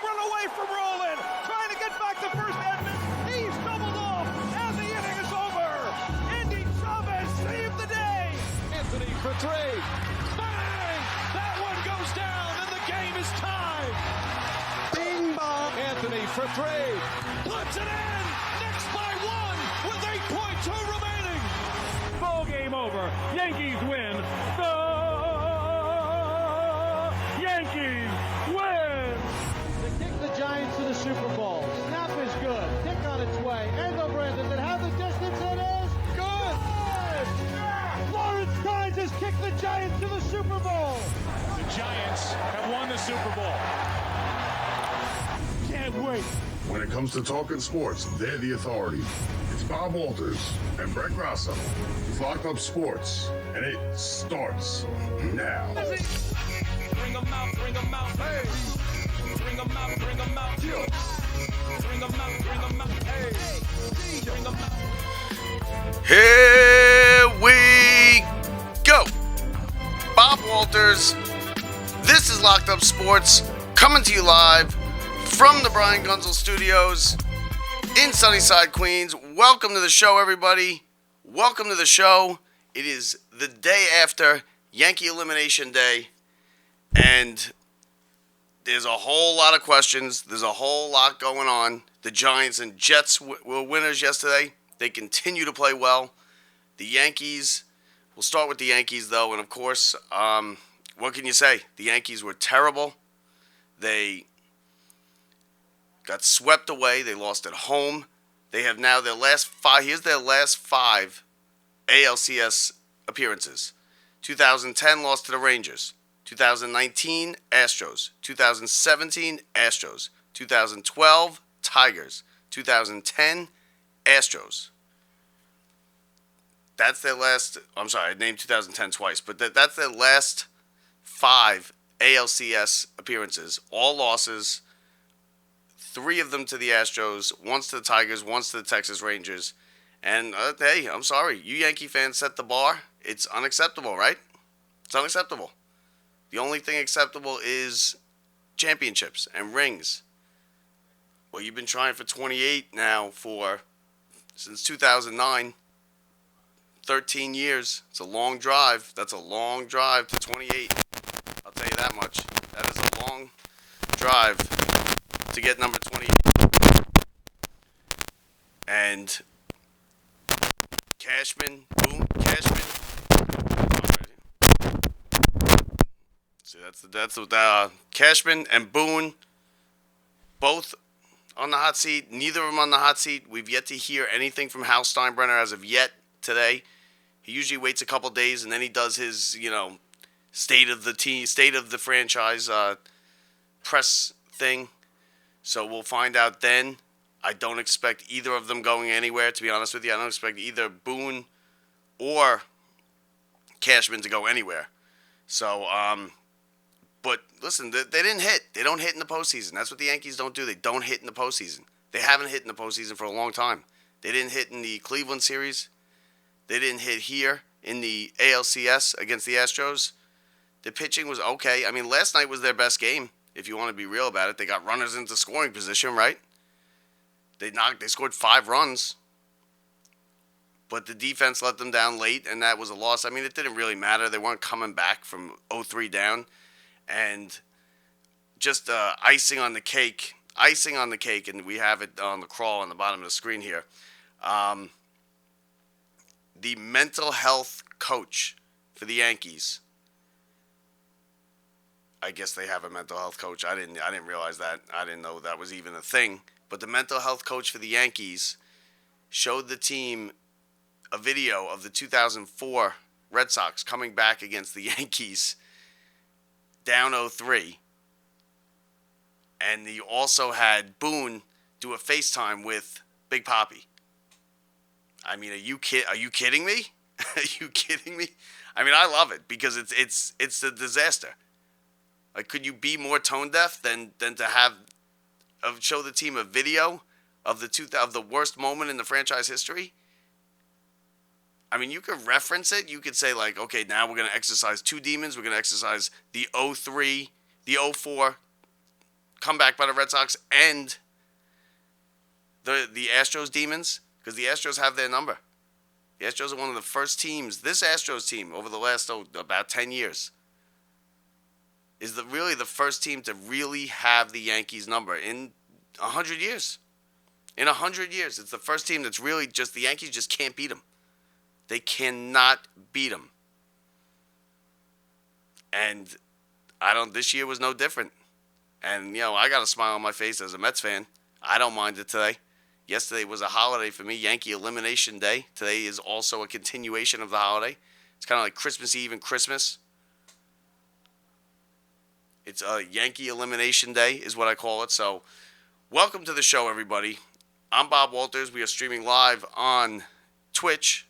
Run away from Roland, trying to get back to first Edmonds. He's doubled off, and the inning is over. Andy Chavez saved the day. Anthony for three. Bang! That one goes down, and the game is tied. Bing bong. Anthony for three. Puts it in. Knicks by one with 8.2 remaining. Ball game over. Yankees win. The Yankees win. They kick the Giants to the Super Bowl. Snap is good. Kick on its way. Engelbrandt, does it have the distance? It is good. Lawrence Tynes has kicked the Giants to the Super Bowl. The Giants have won the Super Bowl. Can't wait. When it comes to talking sports, they're the authority. It's Bob Walters and Brett Grasso. It's Locked Up Sports, and it starts now. Bring 'em out, bring 'em out, hey. Bring 'em out, bring 'em out, yeah. Bring 'em out, bring 'em out, hey. Bring 'em out. Here we go. Bob Walters. This is Locked Up Sports, coming to you live from the Brian Gunzel Studios in Sunnyside, Queens. Welcome to the show, everybody. Welcome to the show. It is the day after Yankee Elimination Day, and there's a whole lot of questions. There's a whole lot going on. The Giants and Jets were winners yesterday. They continue to play well. The Yankees, we'll start with the Yankees, though, and of course, what can you say? The Yankees were terrible. They got swept away. They lost at home. They have now their last five. Here's their last five ALCS appearances. 2010 lost to the Rangers. 2019 Astros. 2017 Astros. 2012 Tigers. 2010 Astros. That's their last. I'm sorry, I named 2010 twice, but that's their last five ALCS appearances. All losses. 3 of them to the Astros, once to the Tigers, once to the Texas Rangers. And, hey, I'm sorry. You Yankee fans set the bar. It's unacceptable, right? It's unacceptable. The only thing acceptable is championships and rings. Well, you've been trying for 28 now since 2009. 13 years. It's a long drive. That's a long drive to 28. I'll tell you that much. That is a long drive to get number 28. And Cashman, boom, Cashman. See, that's what Cashman and Boone, both on the hot seat. Neither of them on the hot seat. We've yet to hear anything from Hal Steinbrenner as of yet today. He usually waits a couple days and then he does his, state of the franchise press thing. So we'll find out then. I don't expect either of them going anywhere, to be honest with you. I don't expect either Boone or Cashman to go anywhere. So, but listen, they didn't hit. They don't hit in the postseason. That's what the Yankees don't do. They don't hit in the postseason. They haven't hit in the postseason for a long time. They didn't hit in the Cleveland series. They didn't hit here in the ALCS against the Astros. The pitching was okay. I mean, last night was their best game. If you want to be real about it, they got runners into scoring position, right? They scored 5 runs, but the defense let them down late, and that was a loss. I mean, it didn't really matter. They weren't coming back from 0-3 down, and just icing on the cake, and we have it on the crawl on the bottom of the screen here. The mental health coach for the Yankees. I guess they have a mental health coach. I didn't realize that. I didn't know that was even a thing. But the mental health coach for the Yankees showed the team a video of the 2004 Red Sox coming back against the Yankees down 0-3. And he also had Boone do a FaceTime with Big Papi. I mean, are you kidding me? Are you kidding me? I mean, I love it because it's a disaster. Like, could you be more tone deaf than to show the team a video of the worst moment in the franchise history? I mean, you could reference it. You could say, like, okay, now we're going to exercise 2 demons. We're going to exercise the 0-3, the 0-4 comeback by the Red Sox and the Astros Demons, because the Astros have their number. The Astros are one of the first teams. This Astros team over the last about 10 years is really the first team to really have the Yankees number in 100 years. In 100 years, it's the first team that's really just, the Yankees just can't beat them. They cannot beat them. And this year was no different. And, I got a smile on my face as a Mets fan. I don't mind it today. Yesterday was a holiday for me, Yankee Elimination Day. Today is also a continuation of the holiday. It's kind of like Christmas Eve and Christmas. It's a Yankee Elimination Day is what I call it. So, welcome to the show, everybody. I'm Bob Walters. We are streaming live on Twitch.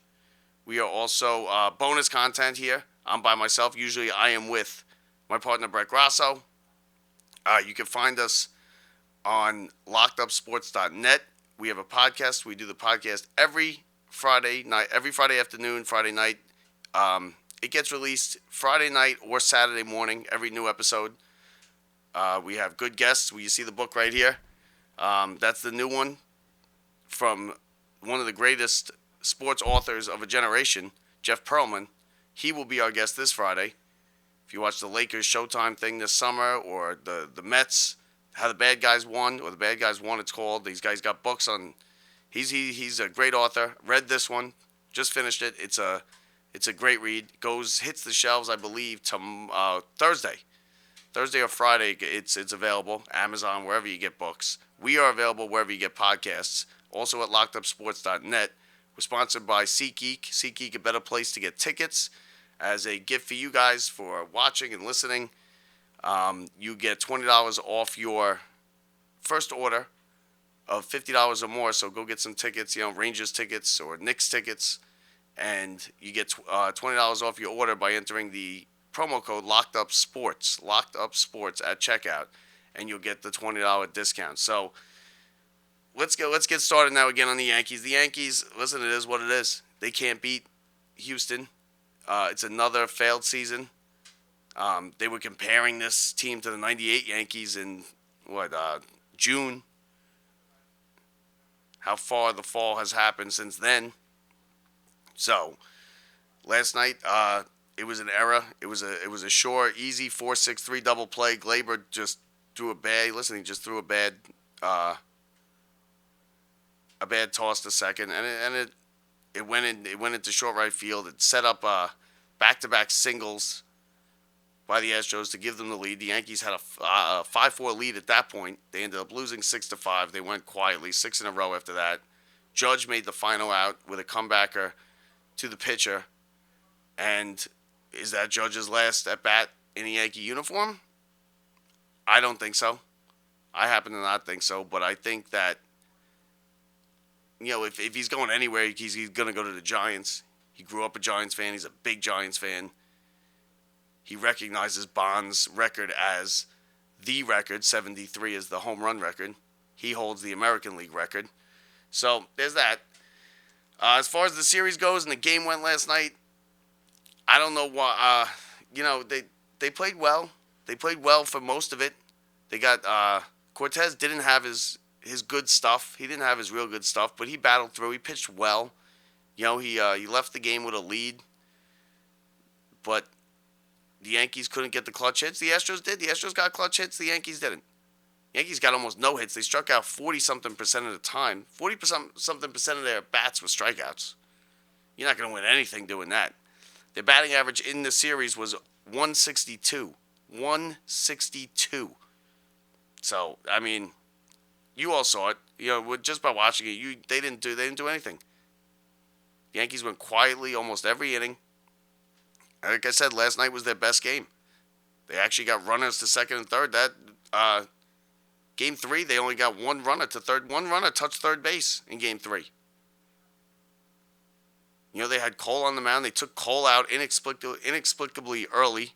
We are also bonus content here. I'm by myself. Usually I am with my partner, Brett Grasso. You can find us on lockedupsports.net. We have a podcast. We do the podcast every Friday night, every Friday afternoon, Friday night. It gets released Friday night or Saturday morning, every new episode. We have good guests. You see the book right here. That's the new one from one of the greatest sports authors of a generation, Jeff Pearlman. He will be our guest this Friday. If you watch the Lakers Showtime thing this summer, or the Mets, How the Bad Guys Won, or The Bad Guys Won, it's called. These guys got books on. He's a great author. Read this one, just finished it. It's a great read. Hits the shelves, I believe, Thursday or Friday. It's available. Amazon, wherever you get books. We are available wherever you get podcasts. Also at lockedupsports.net. We're sponsored by SeatGeek. SeatGeek, a better place to get tickets. As a gift for you guys for watching and listening, you get $20 off your first order of $50 or more. So go get some tickets, Rangers tickets or Knicks tickets, and you get $20 off your order by entering the promo code LockedUpSports at checkout, and you'll get the $20 discount. So let's get started now again on the Yankees. The Yankees, listen, it is what it is. They can't beat Houston. It's another failed season. They were comparing this team to the 98 Yankees in, June. How far the fall has happened since then. So, last night, it was an error. It was a short, easy 4-6-3 double play. Glaber just threw a bad toss to second, and it went into short right field. It set up back-to-back singles by the Astros to give them the lead. The Yankees had a 5-4 lead at that point. They ended up losing 6-5. They went quietly, 6 in a row after that. Judge made the final out with a comebacker to the pitcher. And is that Judge's last at bat in a Yankee uniform? I don't think so. I happen to not think so, but I think that, if he's going anywhere, he's going to go to the Giants. He grew up a Giants fan. He's a big Giants fan. He recognizes Bond's record as the record. 73 is the home run record. He holds the American League record. So there's that. As far as the series goes and the game went last night, I don't know why. They played well. They played well for most of it. They got Cortez didn't have his good stuff. He didn't have his real good stuff, but he battled through. He pitched well. He left the game with a lead, but the Yankees couldn't get the clutch hits. The Astros did. The Astros got clutch hits. The Yankees didn't. The Yankees got almost no hits. They struck out 40-something% of the time. 40-something% of their bats were strikeouts. You're not going to win anything doing that. Their batting average in the series was 162. 162. So, you all saw it. Just by watching it, they didn't do anything. The Yankees went quietly almost every inning. Like I said, last night was their best game. They actually got runners to second and third. That Game 3, they only got one runner to third. One runner touched third base in Game 3. They had Cole on the mound. They took Cole out inexplicably early.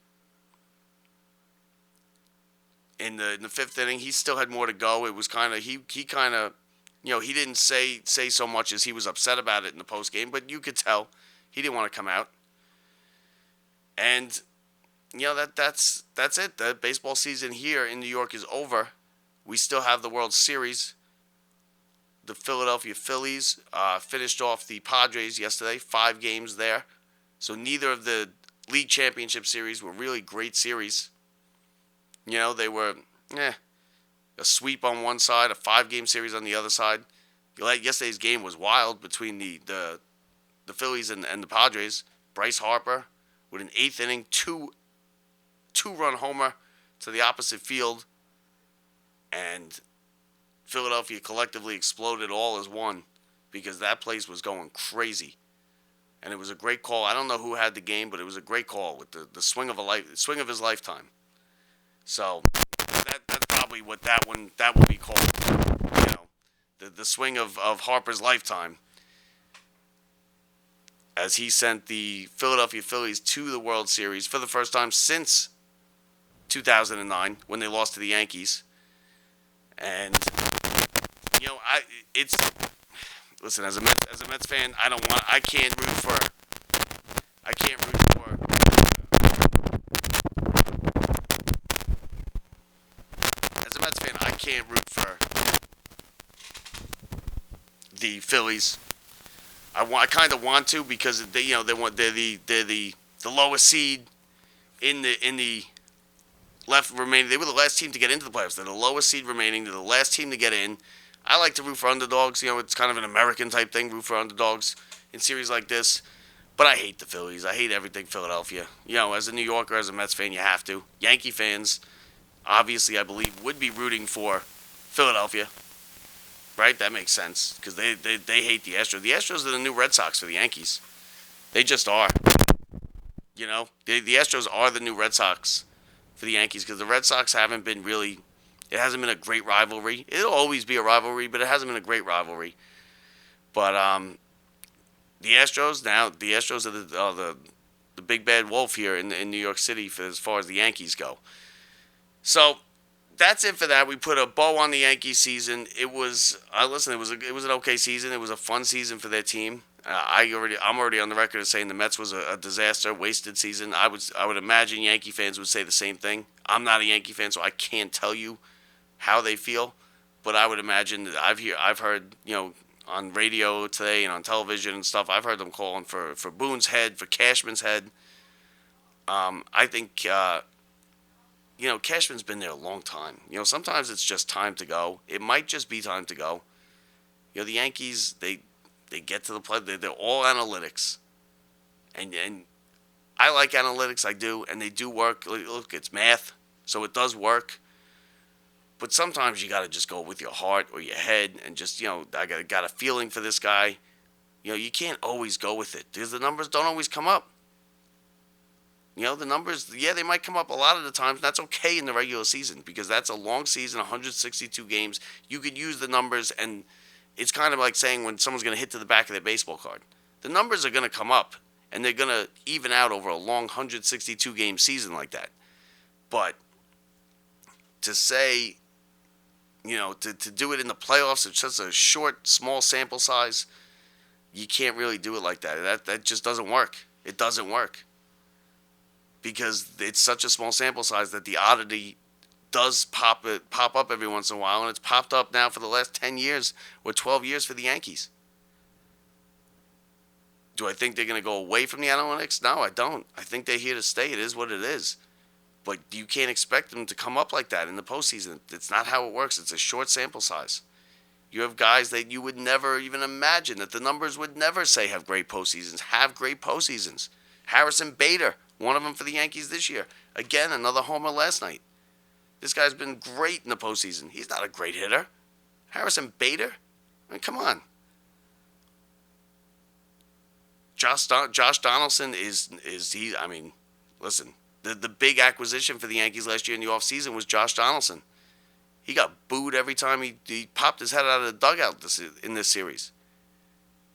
In the fifth inning, he still had more to go. It was kind of he didn't say so much as he was upset about it in the post game, but you could tell he didn't want to come out. And that's it. The baseball season here in New York is over. we still have the World Series. The Philadelphia Phillies finished off the Padres yesterday, 5 games there. So neither of the league championship series were really great series. You know, they were a sweep on one side, a 5-game series on the other side. Yesterday's game was wild between the Phillies and the Padres. Bryce Harper with an 8th inning, two-run homer to the opposite field. And Philadelphia collectively exploded all as one because that place was going crazy. And it was a great call. I don't know who had the game, but it was a great call with the swing of his lifetime. So that's probably what that would be called. You know, the swing of Harper's lifetime, as he sent the Philadelphia Phillies to the World Series for the first time since 2009 when they lost to the Yankees. And you know, listen, as a Mets fan, I can't root for as a Mets fan, I can't root for the Phillies. I kind of want to because they're the lowest seed in the left remaining. They were the last team to get into the playoffs. They're the lowest seed remaining. They're the last team to get in. I like to root for underdogs. You know, it's kind of an American type thing, root for underdogs in series like this. But I hate the Phillies. I hate everything Philadelphia. You know, as a New Yorker, as a Mets fan, you have to. Yankee fans, obviously, I believe, would be rooting for Philadelphia. Right? That makes sense. Because they hate the Astros. The Astros are the new Red Sox for the Yankees. They just are. You know? The Astros are the new Red Sox for the Yankees. Because the Red Sox haven't been really... It hasn't been a great rivalry. It'll always be a rivalry, but it hasn't been a great rivalry. But the Astros are the big bad wolf here in New York City as far as the Yankees go. So that's it for that. We put a bow on the Yankees season. It was it was an okay season. It was a fun season for their team. I'm already on the record as saying the Mets was a disaster, wasted season. I would imagine Yankee fans would say the same thing. I'm not a Yankee fan, so I can't tell you how they feel, but I would imagine that I've heard, you know, on radio today and on television and stuff, I've heard them calling for Boone's head, for Cashman's head. I think, you know, Cashman's been there a long time. You know, sometimes it's just time to go. It might just be time to go. You know, the Yankees, they get to the play. They're all analytics. And I like analytics, I do, and they do work. Look, it's math, so it does work. But sometimes you got to just go with your heart or your head and just, you know, I got a feeling for this guy. You know, you can't always go with it because the numbers don't always come up. You know, the numbers, they might come up a lot of the times. That's okay in the regular season because that's a long season, 162 games. You could use the numbers, and it's kind of like saying when someone's going to hit to the back of their baseball card. The numbers are going to come up, and they're going to even out over a long 162-game season like that. But to say... You know, to do it in the playoffs, it's just a short, small sample size. You can't really do it like that. That just doesn't work. It doesn't work. Because it's such a small sample size that the oddity does pop up every once in a while. And it's popped up now for the last 10 years or 12 years for the Yankees. Do I think they're going to go away from the analytics? No, I don't. I think they're here to stay. It is what it is. But you can't expect them to come up like that in the postseason. It's not how it works. It's a short sample size. You have guys that you would never even imagine, that the numbers would never say have great postseasons, have great postseasons. Harrison Bader, one of them for the Yankees this year. Again, another homer last night. This guy's been great in the postseason. He's not a great hitter. Harrison Bader? I mean, come on. Josh Donaldson listen. The big acquisition for the Yankees last year in the offseason was Josh Donaldson. He got booed every time he popped his head out of the dugout in this series.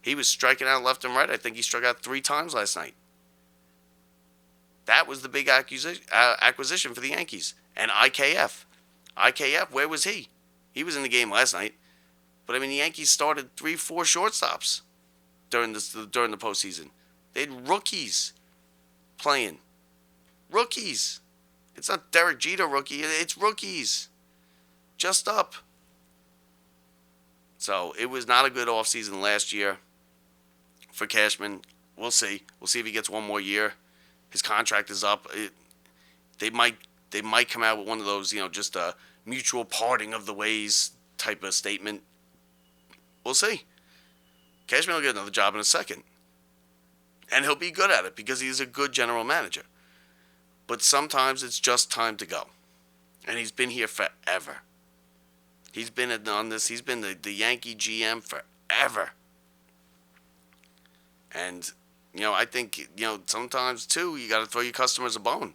He was striking out left and right. I think he struck out 3 times last night. That was the big acquisition for the Yankees. And IKF. IKF, where was he? He was in the game last night. But, I mean, the Yankees started 3-4 shortstops during the postseason. They had rookies playing. Rookies. It's not Derek Jeter rookie. It's rookies. just up. So it was not a good offseason last year for Cashman. We'll see. We'll see if he gets one more year. His contract is up. They might come out with one of those, just a mutual parting of the ways type of statement. We'll see. Cashman will get another job in a second. And he'll be good at it because he's a good general manager. But sometimes it's just time to go. And he's been here forever. He's been on this. He's been the Yankee GM forever. And, I think, sometimes, too, you got to throw your customers a bone.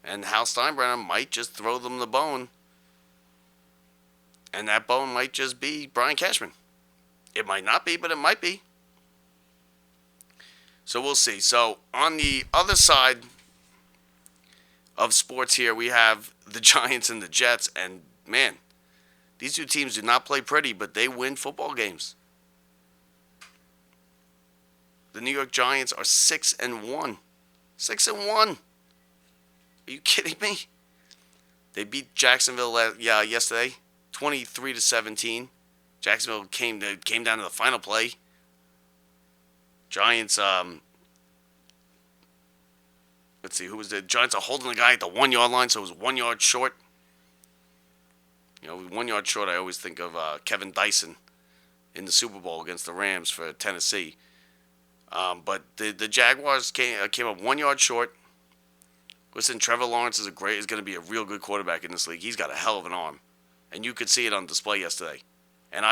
And Hal Steinbrenner might just throw them the bone. And that bone might just be Brian Cashman. It might not be, but it might be. So we'll see. So on the other side of sports here, we have the Giants and the Jets. And, man, these two teams do not play pretty, but they win football games. The New York Giants are 6-1. 6-1. Are you kidding me? They beat Jacksonville yesterday, 23-17. Jacksonville came down to the final play. Giants, let's see, who was the Giants are holding the guy at the 1 yard line, so it was 1 yard short. 1 yard short, I always think of Kevin Dyson in the Super Bowl against the Rams for Tennessee. But the Jaguars came up 1 yard short. Listen, Trevor Lawrence is going to be a real good quarterback in this league. He's got a hell of an arm, and you could see it on display yesterday. And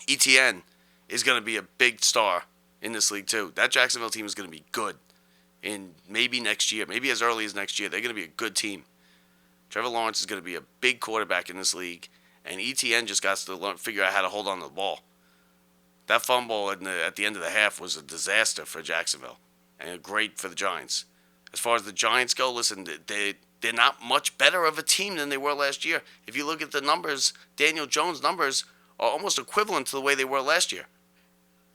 ETN is going to be a big star in this league too. That Jacksonville team is going to be good in maybe next year, maybe as early as next year. They're going to be a good team. Trevor Lawrence is going to be a big quarterback in this league, and ETN just got to figure out how to hold on to the ball. That fumble at the end of the half was a disaster for Jacksonville, and great for the Giants. As far as the Giants go, listen, they're not much better of a team than they were last year. If you look at the numbers, Daniel Jones' numbers are almost equivalent to the way they were last year.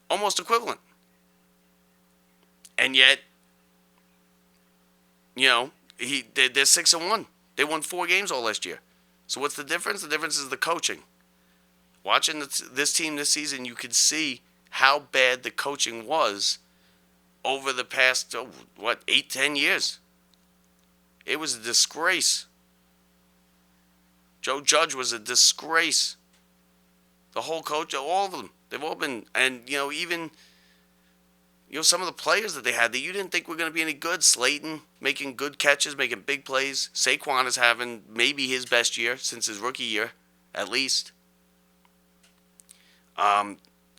Almost equivalent. And yet, they're 6-1. They won 4 games all last year. So what's the difference? The difference is the coaching. Watching this team this season, you could see how bad the coaching was over the past, 8-10 years. It was a disgrace. Joe Judge was a disgrace. The whole coach, all of them, they've all been, and even some of the players that they had that you didn't think were going to be any good. Slayton making good catches, making big plays. Saquon is having maybe his best year since his rookie year, at least.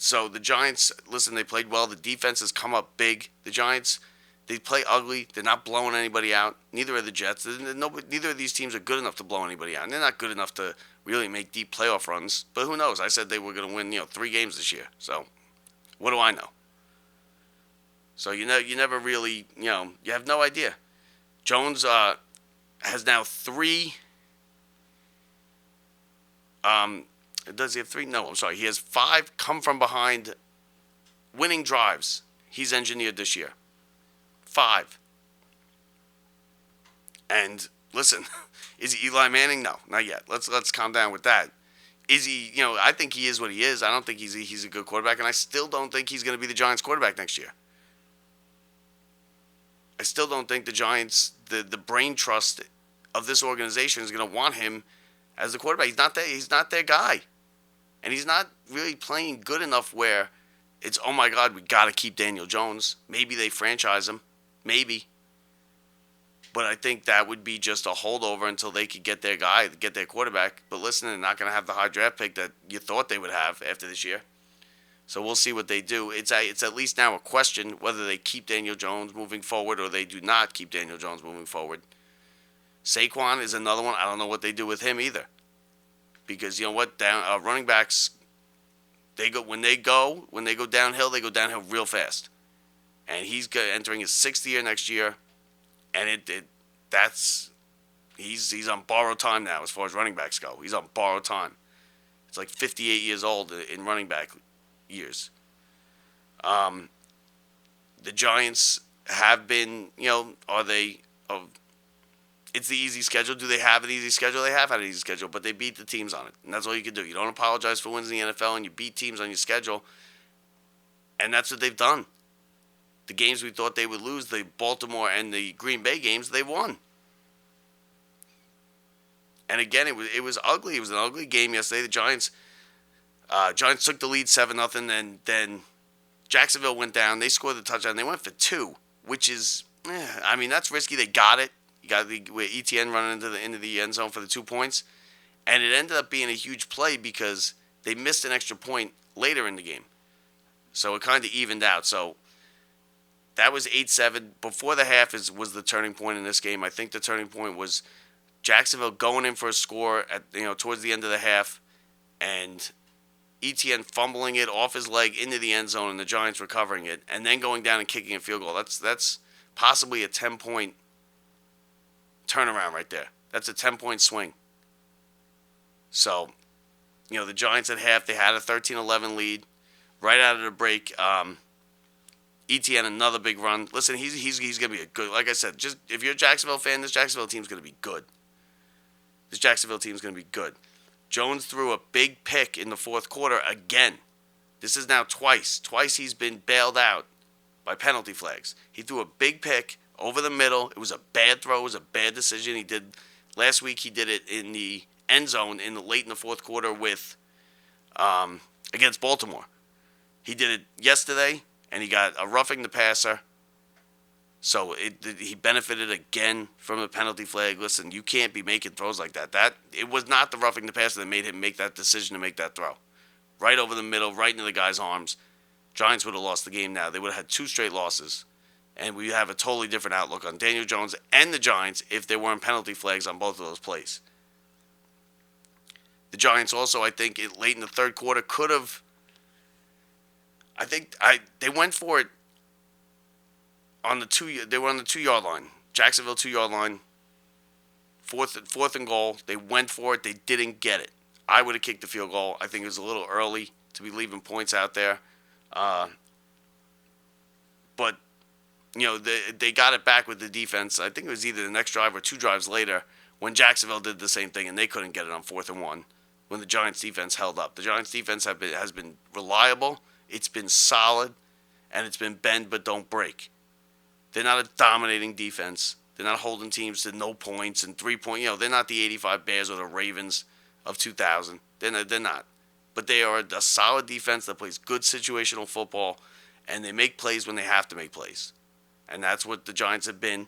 So the Giants, listen, they played well. The defense has come up big. The Giants, they play ugly. They're not blowing anybody out. Neither are the Jets. Neither of these teams are good enough to blow anybody out. And they're not good enough to really make deep playoff runs. But who knows? I said they were going to win, 3 games this year. So what do I know? So you never really, you have no idea. Jones has now 3. Does he have 3? No, I'm sorry. He has 5 come from behind winning drives he's engineered this year. 5. And listen, is he Eli Manning? No, not yet. Let's calm down with that. Is he, I think he is what he is. I don't think he's a good quarterback, and I still don't think he's going to be the Giants quarterback next year. I still don't think the Giants, the brain trust of this organization is going to want him as the quarterback. He's not their guy. And he's not really playing good enough where it's, oh my God, we got to keep Daniel Jones. Maybe they franchise him. Maybe. But I think that would be just a holdover until they could get their guy, get their quarterback. But listen, they're not going to have the high draft pick that you thought they would have after this year. So we'll see what they do. It's at least now a question whether they keep Daniel Jones moving forward or they do not keep Daniel Jones moving forward. Saquon is another one. I don't know what they do with him either. Because you know what, running backs, when they go downhill, they go downhill real fast. And he's entering his 6th year next year, and he's on borrowed time now as far as running backs go. He's on borrowed time. It's like 58 years old in running back years. The Giants have been, are they it's the easy schedule. Do they have an easy schedule? They have had an easy schedule, but they beat the teams on it. And that's all you can do. You don't apologize for wins in the NFL, and you beat teams on your schedule. And that's what they've done. The games we thought they would lose, the Baltimore and the Green Bay games, they won. And again, it was ugly. It was an ugly game yesterday. The Giants took the lead 7-0, and then Jacksonville went down. They scored the touchdown. They went for 2, which is, that's risky. They got it. You got with ETN running into the end zone for the 2 points, and it ended up being a huge play because they missed an extra point later in the game. So it kind of evened out. So that was 8-7. Before the half was the turning point in this game. I think the turning point was Jacksonville going in for a score towards the end of the half, and ETN fumbling it off his leg into the end zone, and the Giants recovering it, and then going down and kicking a field goal. That's possibly a 10-point turnaround right there. That's a 10-point swing. So, the Giants at half, they had a 13-11 lead right out of the break. ETN, another big run. Listen, he's going to be a good, like I said, just if you're a Jacksonville fan, this Jacksonville team's going to be good. This Jacksonville team's going to be good. Jones threw a big pick in the fourth quarter again. This is now twice. Twice he's been bailed out by penalty flags. He threw a big pick over the middle. It was a bad throw. It was a bad decision. Last week he did it in the end zone late in the fourth quarter with against Baltimore. He did it yesterday, and he got a roughing the passer. So he benefited again from a penalty flag. Listen, you can't be making throws like that. It was not the roughing the passer that made him make that decision to make that throw. Right over the middle, right into the guy's arms. Giants would have lost the game now. They would have had 2 straight losses. And we have a totally different outlook on Daniel Jones and the Giants if there weren't penalty flags on both of those plays. The Giants also, I think, late in the third quarter could have... they went for it on the 2-yard line. Jacksonville 2-yard line. Fourth and goal. They went for it. They didn't get it. I would have kicked the field goal. I think it was a little early to be leaving points out there. But, they got it back with the defense. I think it was either the next drive or 2 drives later when Jacksonville did the same thing and they couldn't get it on 4th and 1 when the Giants defense held up. The Giants defense has been reliable. It's been solid, and it's been bend but don't break. They're not a dominating defense. They're not holding teams to no points and 3 point. They're not the 85 Bears or the Ravens of 2000. They're not. But they are a solid defense that plays good situational football, and they make plays when they have to make plays. And that's what the Giants have been.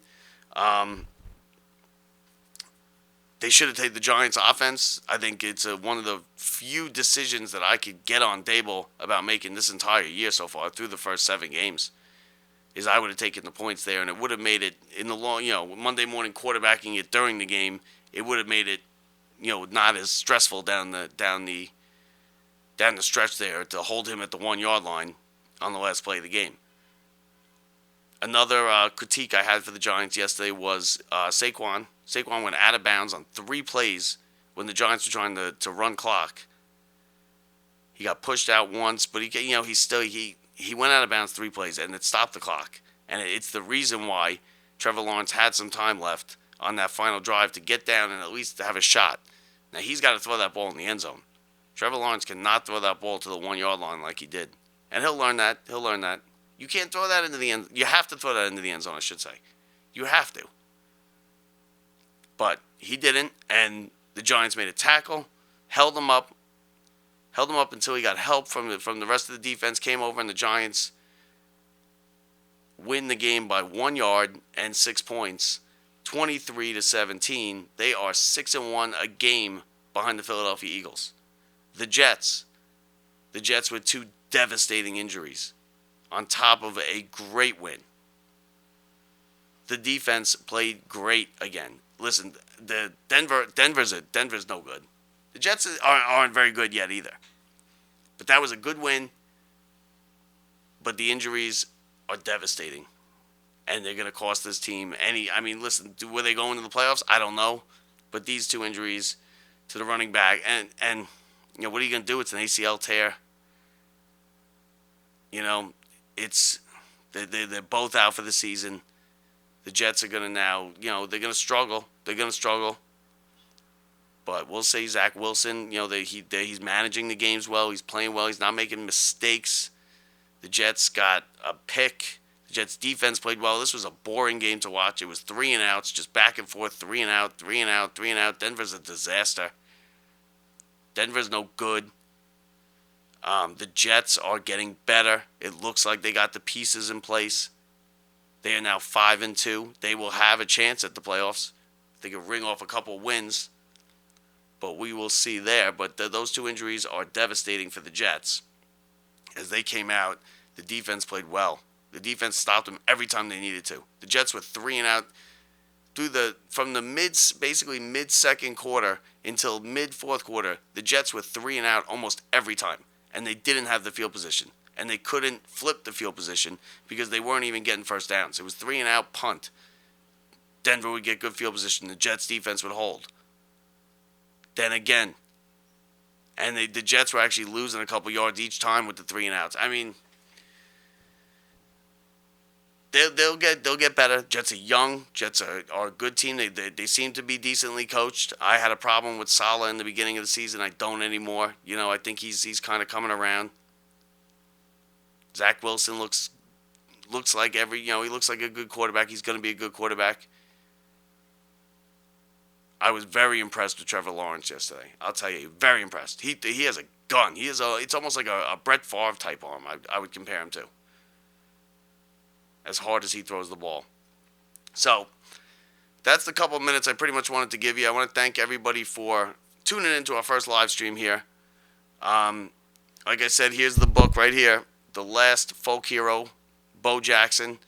They should have taken the Giants' offense. I think it's one of the few decisions that I could get on Dable about making this entire year so far through the first 7 games. Is I would have taken the points there, and it would have made it in the long, Monday morning quarterbacking it during the game. It would have made it, not as stressful down the stretch there to hold him at the 1-yard line on the last play of the game. Another critique I had for the Giants yesterday was Saquon. Saquon went out of bounds on 3 plays when the Giants were trying to run clock. He got pushed out once, but he went out of bounds 3 plays, and it stopped the clock. And it's the reason why Trevor Lawrence had some time left on that final drive to get down and at least have a shot. Now, he's got to throw that ball in the end zone. Trevor Lawrence cannot throw that ball to the 1-yard line like he did. And he'll learn that. You can't throw that into the end. You have to throw that into the end zone, I should say. You have to. But he didn't, and the Giants made a tackle, held him up until he got help from the rest of the defense, came over, and the Giants win the game by 1 yard and 6 points, 23-17. They are 6-1 a game behind the Philadelphia Eagles. The Jets with 2 devastating injuries on top of a great win. The defense played great again. Listen, Denver's no good. The Jets aren't very good yet either. But that was a good win. But the injuries are devastating. And they're going to cost this team listen, were they going to the playoffs? I don't know. But these 2 injuries to the running back, and what are you going to do? It's an ACL tear. They're both out for the season. The Jets are going to now, they're going to struggle. They're going to struggle. But we'll say Zach Wilson, he's managing the games well. He's playing well. He's not making mistakes. The Jets got a pick. The Jets defense played well. This was a boring game to watch. It was 3 and outs, just back and forth, 3 and out, 3 and out, 3 and out. Denver's a disaster. Denver's no good. The Jets are getting better. It looks like they got the pieces in place. They are now 5-2. They will have a chance at the playoffs. They could ring off a couple wins. But we will see there. But those 2 injuries are devastating for the Jets. As they came out, the defense played well. The defense stopped them every time they needed to. The Jets were 3 and out from the mid-second quarter until mid-fourth quarter. The Jets were 3 and out almost every time. And they didn't have the field position. And they couldn't flip the field position because they weren't even getting first downs. It was 3 and out punt. Denver would get good field position. The Jets defense would hold. Then again. And the Jets were actually losing a couple yards each time with the 3 and outs. I mean, they'll get better. Jets are young. Jets are a good team. They seem to be decently coached. I had a problem with Saleh in the beginning of the season. I don't anymore. I think he's kind of coming around. Zach Wilson looks like he looks like a good quarterback. He's going to be a good quarterback. I was very impressed with Trevor Lawrence yesterday. I'll tell you, very impressed. He has a gun. It's almost like a Brett Favre type arm. I would compare him to. As hard as he throws the ball. So, that's the couple of minutes I pretty much wanted to give you. I want to thank everybody for tuning into our first live stream here. Like I said, here's the book right here. The Last Folk Hero, Bo Jackson,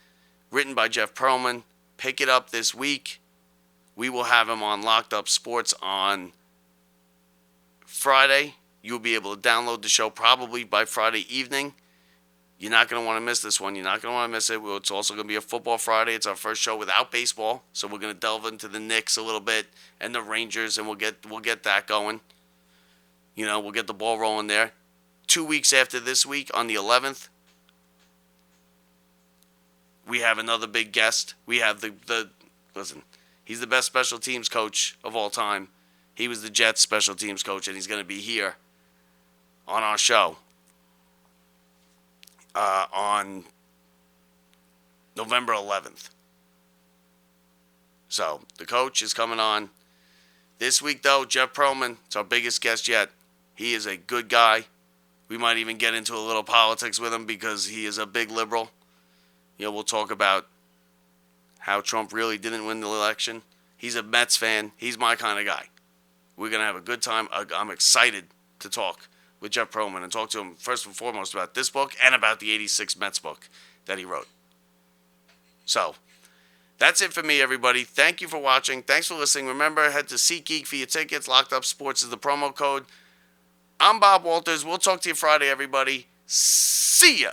written by Jeff Pearlman. Pick it up this week. We will have him on Locked Up Sports on Friday. You'll be able to download the show probably by Friday evening. You're not going to want to miss this one. You're not going to want to miss it. It's also going to be a Football Friday. It's our first show without baseball, so we're going to delve into the Knicks a little bit and the Rangers, and we'll get that going. We'll get the ball rolling there. 2 weeks after this week, on the 11th, we have another big guest. We have listen, he's the best special teams coach of all time. He was the Jets special teams coach, and he's going to be here on our show on November 11th. So, the coach is coming on. This week, though, Jeff Pearlman, it's our biggest guest yet. He is a good guy. We might even get into a little politics with him because he is a big liberal. We'll talk about how Trump really didn't win the election. He's a Mets fan. He's my kind of guy. We're going to have a good time. I'm excited to talk with Jeff Pearlman and talk to him first and foremost about this book and about the 86 Mets book that he wrote. So, that's it for me, everybody. Thank you for watching. Thanks for listening. Remember, head to SeatGeek for your tickets. Locked Up Sports is the promo code. I'm Bob Walters. We'll talk to you Friday, everybody. See ya.